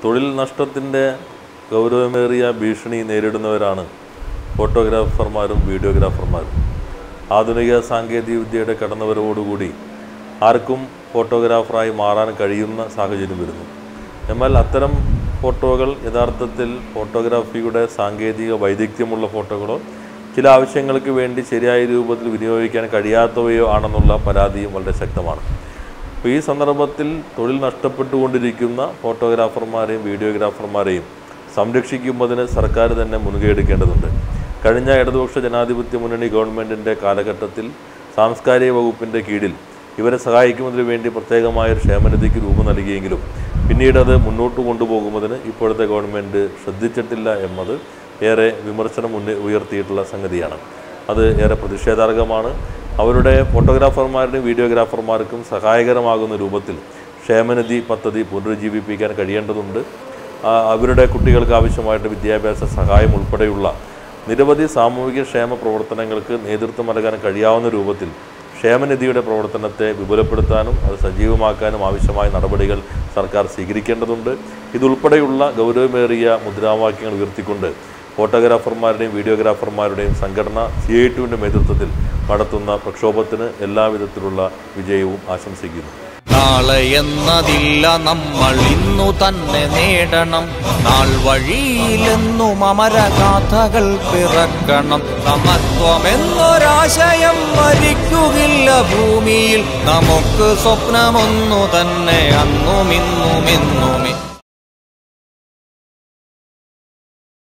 തൊഴിൽ നഷ്ടത്തിൻ്റെ ഗൗരവമേറിയ ഭീഷണി നേരിടുന്നവരാണ് ഫോട്ടോഗ്രാഫർമാരും വീഡിയോഗ്രാഫർമാരും. ആധുനിക സാങ്കേതികവിദ്യയുടെ കടന്നുവരവോടുകൂടി ആർക്കും ഫോട്ടോഗ്രാഫറായി മാറാൻ കഴിയുന്ന സാഹചര്യം വരുന്നു. എന്നാൽ അത്തരം ഫോട്ടോകൾ യഥാർത്ഥത്തിൽ ഫോട്ടോഗ്രാഫിയുടെ സാങ്കേതിക വൈദഗ്ധ്യമുള്ള ഫോട്ടോകളോ ചില ആവശ്യങ്ങൾക്ക് വേണ്ടി ശരിയായ രൂപത്തിൽ വിനിയോഗിക്കാൻ കഴിയാത്തവയോ ആണെന്നുള്ള പരാതിയും വളരെ ശക്തമാണ്. അപ്പോൾ ഈ സന്ദർഭത്തിൽ തൊഴിൽ നഷ്ടപ്പെട്ടുകൊണ്ടിരിക്കുന്ന ഫോട്ടോഗ്രാഫർമാരെയും വീഡിയോഗ്രാഫർമാരെയും സംരക്ഷിക്കുന്നതിന് സർക്കാർ തന്നെ മുൻകൈയെടുക്കേണ്ടതുണ്ട്. കഴിഞ്ഞ ഇടതുപക്ഷ ജനാധിപത്യ മുന്നണി ഗവൺമെൻറ്റിൻ്റെ കാലഘട്ടത്തിൽ സാംസ്കാരിക വകുപ്പിൻ്റെ കീഴിൽ ഇവരെ സഹായിക്കുന്നതിന് വേണ്ടി പ്രത്യേകമായൊരു ക്ഷേമനിധിക്ക് രൂപം നൽകിയെങ്കിലും പിന്നീട് അത് മുന്നോട്ട് കൊണ്ടുപോകുന്നതിന് ഇപ്പോഴത്തെ ഗവൺമെൻറ് ശ്രദ്ധിച്ചിട്ടില്ല എന്നത് ഏറെ വിമർശനം ഉയർത്തിയിട്ടുള്ള സംഗതിയാണ്. അത് ഏറെ പ്രതിഷേധാർഹമാണ്. അവരുടെ ഫോട്ടോഗ്രാഫർമാരുടെയും വീഡിയോഗ്രാഫർമാർക്കും സഹായകരമാകുന്ന രൂപത്തിൽ ക്ഷേമനിധി പദ്ധതി പുനരുജ്ജീവിപ്പിക്കാൻ കഴിയേണ്ടതുണ്ട്. അവരുടെ കുട്ടികൾക്ക് ആവശ്യമായിട്ട് വിദ്യാഭ്യാസ സഹായം ഉൾപ്പെടെയുള്ള നിരവധി സാമൂഹിക ക്ഷേമ പ്രവർത്തനങ്ങൾക്ക് നേതൃത്വം നൽകാൻ കഴിയാവുന്ന രൂപത്തിൽ ക്ഷേമനിധിയുടെ പ്രവർത്തനത്തെ വിപുലപ്പെടുത്താനും അത് സജീവമാക്കാനും ആവശ്യമായ നടപടികൾ സർക്കാർ സ്വീകരിക്കേണ്ടതുണ്ട്. ഇതുൾപ്പെടെയുള്ള ഗൗരവമേറിയ മുദ്രാവാക്യങ്ങൾ ഉയർത്തിക്കൊണ്ട് ഫോട്ടോഗ്രാഫർമാരുടെയും വീഡിയോഗ്രാഫർമാരുടെയും സംഘടന CI2വിൻ്റെ നേതൃത്വത്തിൽ നടത്തുന്ന പ്രക്ഷോഭത്തിന് എല്ലാവിധത്തിലുള്ള വിജയവും ആശംസിക്കുന്നു. നാളെ എന്നതില്ല, നമ്മൾ ഇന്നു തന്നെ നേടണം. നാൾ വഴിയിലെന്നും അമരഗാഥകൾ പിറക്കണം. സമത്വമെന്നൊരാശയം മരിക്കുകില്ല ഭൂമിയിൽ. നമുക്ക് സ്വപ്നമൊന്നു തന്നെ അന്നുമിന്നുമെന്നുമേ.